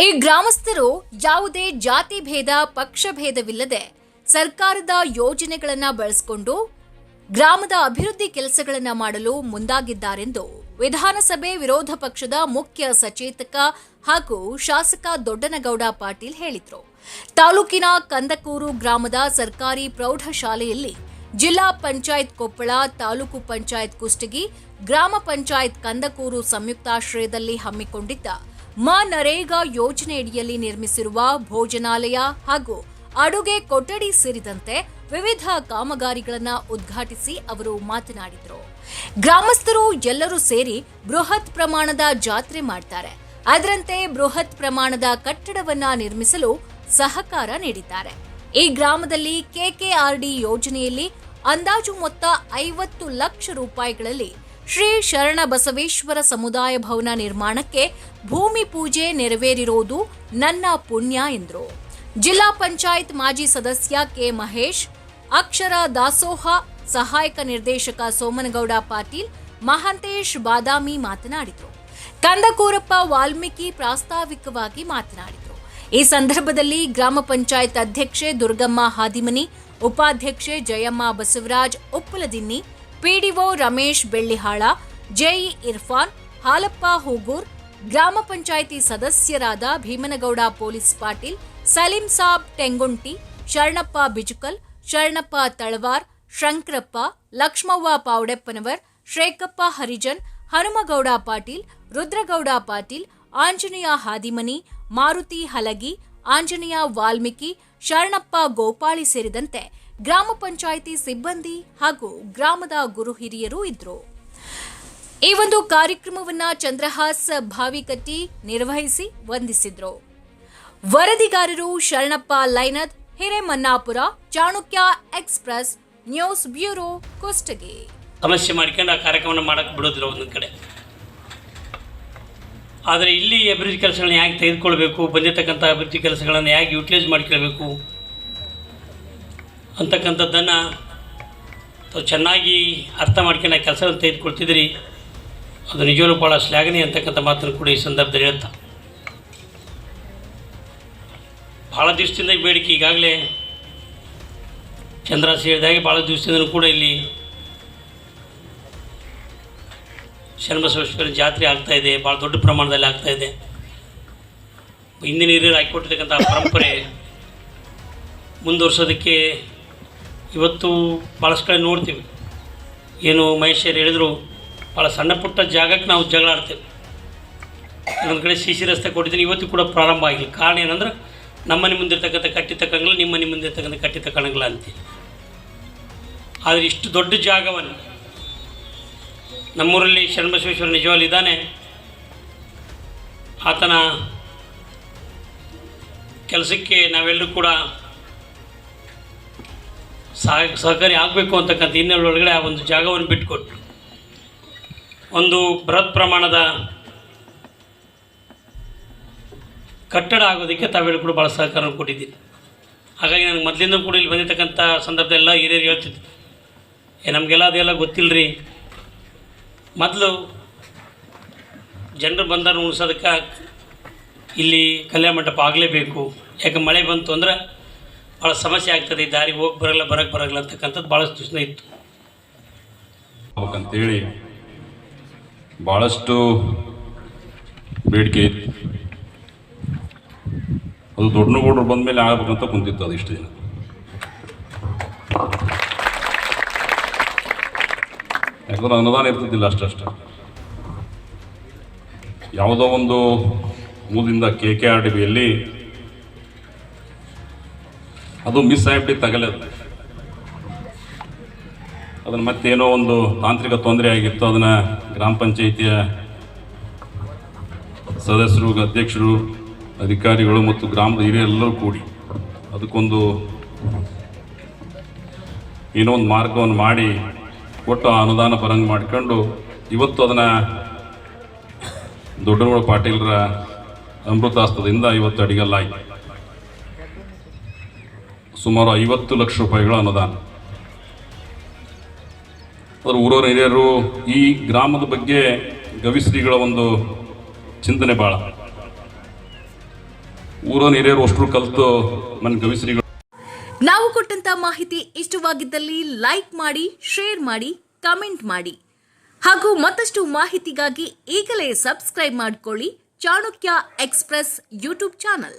ಈ ಗ್ರಾಮಸ್ಥರು ಯಾವುದೇ ಜಾತಿ ಭೇದ ಪಕ್ಷ ಭೇದವಿಲ್ಲದೆ ಸರ್ಕಾರದ ಯೋಜನೆಗಳನ್ನು ಬಳಸಿಕೊಂಡು ಗ್ರಾಮದ ಅಭಿವೃದ್ಧಿ ಕೆಲಸಗಳನ್ನು ಮಾಡಲು ಮುಂದಾಗಿದ್ದಾರೆಂದು ವಿಧಾನಸಭೆ ವಿರೋಧ ಪಕ್ಷದ ಮುಖ್ಯ ಸಚೇತಕ ಹಾಗೂ ಶಾಸಕ ದೊಡ್ಡನಗೌಡ ಪಾಟೀಲ್ ಹೇಳಿದರು. ತಾಲೂಕಿನ ಕಂದಕೂರು ಗ್ರಾಮದ ಸರ್ಕಾರಿ ಪ್ರೌಢಶಾಲೆಯಲ್ಲಿ ಜಿಲ್ಲಾ ಪಂಚಾಯತ್ ಕೊಪ್ಪಳ, ತಾಲೂಕು ಪಂಚಾಯತ್ ಕುಷ್ಟಗಿ, ಗ್ರಾಮ ಪಂಚಾಯತ್ ಕಂದಕೂರು ಸಂಯುಕ್ತಾಶ್ರಯದಲ್ಲಿ ಹಮ್ಮಿಕೊಂಡಿದ್ದ ನರೇಗಾ ಯೋಜನೆಯಡಿಯಲ್ಲಿ ನಿರ್ಮಿಸಿರುವ ಭೋಜನಾಲಯ ಹಾಗೂ ಅಡುಗೆ ಕೊಠಡಿ ಸೇರಿದಂತೆ ವಿವಿಧ ಕಾಮಗಾರಿಗಳನ್ನು ಉದ್ಘಾಟಿಸಿ ಅವರು ಮಾತನಾಡಿದರು. ಗ್ರಾಮಸ್ಥರು ಎಲ್ಲರೂ ಸೇರಿ ಬೃಹತ್ ಪ್ರಮಾಣದ ಜಾತ್ರೆ ಮಾಡ್ತಾರೆ. ಅದರಂತೆ ಬೃಹತ್ ಪ್ರಮಾಣದ ಕಟ್ಟಡವನ್ನ ನಿರ್ಮಿಸಲು ಸಹಕಾರ ನೀಡಿದ್ದಾರೆ. ಈ ಗ್ರಾಮದಲ್ಲಿ ಕೆಕೆಆರ್ಡಿ ಯೋಜನೆಯಲ್ಲಿ ಅಂದಾಜು ಮೊತ್ತ 50 ಲಕ್ಷ ರೂಪಾಯಿಗಳಲ್ಲಿ ಶ್ರೀ ಶರಣ ಬಸವೇಶ್ವರ ಸಮುದಾಯ ಭವನ ನಿರ್ಮಾಣಕ್ಕೆ ಭೂಮಿ ಪೂಜೆ ನೆರವೇರಿರುವುದು ನನ್ನ ಪುಣ್ಯ ಎಂದರು. ಜಿಲ್ಲಾ ಪಂಚಾಯತ್ ಮಾಜಿ ಸದಸ್ಯ ಕೆ ಮಹೇಶ್, ಅಕ್ಷರ ದಾಸೋಹ ಸಹಾಯಕ ನಿರ್ದೇಶಕ ಸೋಮನಗೌಡ ಪಾಟೀಲ್, ಮಹಾಂತೇಶ್ ಬಾದಾಮಿ ಮಾತನಾಡಿದರು. ಕಂದಕೂರಪ್ಪ ವಾಲ್ಮೀಕಿ ಪ್ರಾಸ್ತಾವಿಕವಾಗಿ ಮಾತನಾಡಿದರು. ಈ ಸಂದರ್ಭದಲ್ಲಿ ಗ್ರಾಮ ಪಂಚಾಯತ್ ಅಧ್ಯಕ್ಷೆ ದುರ್ಗಮ್ಮ ಹಾದಿಮನಿ, ಉಪಾಧ್ಯಕ್ಷೆ ಜಯಮ್ಮ ಬಸವರಾಜ್ ಉಪ್ಪಲದಿನ್ನಿ, ಪಿಡಿಒ ರಮೇಶ್ ಬೆಳ್ಳಿಹಾಳ, ಜೆಇ ಇರ್ಫಾನ್, ಹಾಲಪ್ಪ ಹೂಗೂರ್, ಗ್ರಾಮ ಪಂಚಾಯಿತಿ ಸದಸ್ಯರಾದ ಭೀಮನಗೌಡ ಪೊಲೀಸ್ ಪಾಟೀಲ್, ಸಲೀಂ ಸಾಬ್ ಟೆಂಗುಂಟಿ, ಶರಣಪ್ಪ ಬಿಜುಕಲ್, ಶರಣಪ್ಪ ತಳವಾರ್, ಶಂಕರಪ್ಪ, ಲಕ್ಷ್ಮವ್ವ ಪಾವಡೆಪ್ಪನವರ್, ಶ್ರೇಕಪ್ಪ ಹರಿಜನ್, ಹನುಮಗೌಡ ಪಾಟೀಲ್, ರುದ್ರಗೌಡ ಪಾಟೀಲ್, ಆಂಜನೇಯ ಹಾದಿಮನಿ, ಮಾರುತಿ ಹಲಗಿ, ಆಂಜನೇಯ ವಾಲ್ಮೀಕಿ, ಶರಣಪ್ಪ ಗೋಪಾಳಿ ಸೇರಿದಂತೆ ಗ್ರಾಮ ಪಂಚಾಯಿತಿ ಸಿಬ್ಬಂದಿ ಹಾಗೂ ಗ್ರಾಮದ ಗುರು ಹಿರಿಯರು ಇದ್ದರು. ಈ ಒಂದು ಕಾರ್ಯಕ್ರಮವನ್ನ ಚಂದ್ರಹಾಸ್ ಭಾವಿಕಟ್ಟಿ ನಿರ್ವಹಿಸಿ ವಂದಿಸಿದ್ರು. ವರದಿಗಾರರು Sharanappa Lainad, Hiremannapura, Chanakya express news bureau, Kushtagi. ಸಮಸ್ಯೆ ಮಾಡ್ಕೊಂಡು ಆ ಕಾರ್ಯಕ್ರಮ ಮಾಡಕ್ಕೆ ಬಿಡೋದಿಲ್ಲ ಒಂದೊಂದು ಕಡೆ. ಆದರೆ ಇಲ್ಲಿ ಅಭಿವೃದ್ಧಿ ಕೆಲಸಗಳನ್ನ ಹೇಗೆ ತೆಗೆದುಕೊಳ್ಬೇಕು, ಬಂದಿರತಕ್ಕಂಥ ಅಭಿವೃದ್ಧಿ ಕೆಲಸಗಳನ್ನು ಹೇಗೆ ಯೂಟಿಲೈಸ್ ಮಾಡ್ಕೊಳ್ಬೇಕು ಅಂತಕ್ಕಂಥದ್ದನ್ನು ತಾವು ಚೆನ್ನಾಗಿ ಅರ್ಥ ಮಾಡ್ಕೊಂಡು ಆ ಕೆಲಸವನ್ನು ತೆಗೆದುಕೊಳ್ತಿದ್ರಿ. ಅದು ನಿಜವೂ ಭಾಳ ಶ್ಲಾಘನೀಯ ಅಂತಕ್ಕಂಥ ಮಾತನ್ನು ಕೂಡ ಈ ಸಂದರ್ಭದಲ್ಲಿ ಹೇಳ್ತಾ, ಭಾಳ ದಿವಸದಿಂದ ಈ ಬೇಡಿಕೆ ಈಗಾಗಲೇ ಚಂದ್ರಾಸ್ ಹೇಳಿದಾಗೆ ಭಾಳ ದಿವಸದಿಂದ ಕೂಡ ಇಲ್ಲಿ ಶರಣಬಸವೇಶ್ವರ ಜಾತ್ರೆ ಆಗ್ತಾಯಿದೆ, ಭಾಳ ದೊಡ್ಡ ಪ್ರಮಾಣದಲ್ಲಿ ಆಗ್ತಾಯಿದೆ. ಹಿಂದಿನ ಹಿರಿಯರು ಹಾಕಿಕೊಟ್ಟಿರ್ತಕ್ಕಂಥ ಪರಂಪರೆ ಮುಂದುವರ್ಸೋದಕ್ಕೆ ಇವತ್ತು ಭಾಳಷ್ಟು ಕಡೆ ನೋಡ್ತೀವಿ. ಏನು ಮಹೇಶ್ವರ್ ಹೇಳಿದ್ರು, ಭಾಳ ಸಣ್ಣ ಪುಟ್ಟ ಜಾಗಕ್ಕೆ ನಾವು ಜಗಳ ಆಡ್ತೇವೆ. ಇನ್ನೊಂದು ಕಡೆ ಸಿ ರಸ್ತೆ ಕೊಟ್ಟಿದ್ದೀನಿ, ಇವತ್ತು ಕೂಡ ಪ್ರಾರಂಭ ಆಗಿಲ್ಲ. ಕಾರಣ ಏನಂದ್ರೆ ನಮ್ಮ ಮನೆ ಮುಂದಿರ್ತಕ್ಕಂಥ ಕಟ್ಟಿ ತಕ್ಕಂಗಿಲ್ಲ, ನಿಮ್ಮ ಮನೆ ಮುಂದಿರ್ತಕ್ಕಂಥ ಕಟ್ಟಿ ತಗೊಳಂಗಿಲ್ಲ ಅಂತೀವಿ. ಆದರೆ ಇಷ್ಟು ದೊಡ್ಡ ಜಾಗವನ್ನು ನಮ್ಮೂರಲ್ಲಿ ಶರಣಬಸವೇಶ್ವರ ನಿಜವಾಗ್ಲೂ ಇದ್ದಾನೆ. ಆತನ ಕೆಲಸಕ್ಕೆ ನಾವೆಲ್ಲರೂ ಕೂಡ ಸಹಕಾರಿ ಆಗಬೇಕು ಅಂತಕ್ಕಂಥ ಹಿನ್ನೆಲೆಯೊಳಗಡೆ ಆ ಒಂದು ಜಾಗವನ್ನು ಬಿಟ್ಟುಕೊಟ್ಟು ಒಂದು ಬೃಹತ್ ಪ್ರಮಾಣದ ಕಟ್ಟಡ ಆಗೋದಕ್ಕೆ ತಾವೆಲ್ಲರೂ ಕೂಡ ಭಾಳ ಸಹಕಾರ ಕೊಟ್ಟಿದ್ದೀನಿ. ಹಾಗಾಗಿ ನನಗೆ ಮೊದಲಿಂದ ಕೂಡ ಇಲ್ಲಿ ಬಂದಿರತಕ್ಕಂಥ ಸಂದರ್ಭದೆಲ್ಲ ಹಿರಿಯರು ಹೇಳ್ತಿದ್ದೆ, ನಮಗೆಲ್ಲ ಅದೆಲ್ಲ ಗೊತ್ತಿಲ್ಲರಿ, ಮೊದಲು ಜನರು ಬಂದನ್ನು ಉಣಿಸೋದಕ್ಕೆ ಇಲ್ಲಿ ಕಲ್ಯಾಣ ಮಂಟಪ ಆಗಲೇಬೇಕು. ಯಾಕೆ ಮಳೆ ಬಂತು ಅಂದರೆ ಭಾಳ ಸಮಸ್ಯೆ ಆಗ್ತದೆ, ದಾರಿಗೆ ಹೋಗಿ ಬರೋಲ್ಲ, ಬರೋಕ್ಕೆ ಬರೋಲ್ಲ ಅಂತಕ್ಕಂಥದ್ದು ಭಾಳಷ್ಟು ದಿವಸ ಇತ್ತು. ಅಂತೇಳಿ ಭಾಳಷ್ಟು ಬೇಡಿಕೆ ಇತ್ತು. ಅದು ದೊಡ್ಡನಗೌಡರು ಬಂದ ಮೇಲೆ ಆಗ್ಬೇಕಂತ ಕುಂತಿತ್ತು. ಅದು ಇಷ್ಟು ದಿನ ಯಾಕಂದ್ರೆ ಅನುದಾನ ಇರ್ತಿದ್ದಿಲ್ಲ ಅಷ್ಟಷ್ಟು. ಯಾವುದೋ ಒಂದು ಮೂಲದಿಂದ KKRDBಯಲ್ಲಿ ಅದು ಮಿಸ್ ಆಗಿಬಿಟ್ಟು ತಗಲದು. ಅದನ್ನು ಮತ್ತೇನೋ ಒಂದು ತಾಂತ್ರಿಕ ತೊಂದರೆ ಆಗಿತ್ತು. ಅದನ್ನು ಗ್ರಾಮ ಪಂಚಾಯಿತಿಯ ಸದಸ್ಯರು, ಅಧ್ಯಕ್ಷರು, ಅಧಿಕಾರಿಗಳು ಮತ್ತು ಗ್ರಾಮದ ಹಿರಿಯರೆಲ್ಲರೂ ಕೂಡಿ ಅದಕ್ಕೊಂದು ಏನೋ ಒಂದು ಮಾರ್ಗವನ್ನು ಮಾಡಿ ಒಟ್ಟು ಅನುದಾನ ಬರಂಗೆ ಮಾಡ್ಕೊಂಡು ಇವತ್ತು ಅದನ್ನು ದೊಡ್ಡನಗೌಡ ಪಾಟೀಲರ ಅಮೃತಾಸ್ತದಿಂದ ಇವತ್ತು ಅಡಿಗಲ್ಲಾಯಿತು. ಸುಮಾರು 50 ಲಕ್ಷ ರೂಪಾಯಿಗಳ ಅನುದಾನ. ಅದರ ಊರವರ ಹಿರಿಯರು ಈ ಗ್ರಾಮದ ಬಗ್ಗೆ ಗವಿಶ್ರೀಗಳ ಒಂದು ಚಿಂತನೆ ಭಾಳ. ಊರೋನ್ ಹಿರಿಯರು ಅಷ್ಟರು ಕಲಿತು ನನ್ನ ಕವಿಶ್ರೀಗಳು. ನಾವು ಕೊಟ್ಟಂತ ಮಾಹಿತಿ ಇಷ್ಟವಾಗಿದ್ದಲ್ಲಿ ಲೈಕ್ ಮಾಡಿ, ಶೇರ್ ಮಾಡಿ, ಕಮೆಂಟ್ ಮಾಡಿ ಹಾಗೂ ಮತ್ತಷ್ಟು ಮಾಹಿತಿಗಾಗಿ ಈಗಲೇ ಸಬ್ಸ್ಕ್ರೈಬ್ ಮಾಡಿಕೊಳ್ಳಿ ಚಾಣಕ್ಯ ಎಕ್ಸ್‌ಪ್ರೆಸ್ ಯೂಟ್ಯೂಬ್ ಚಾನಲ್.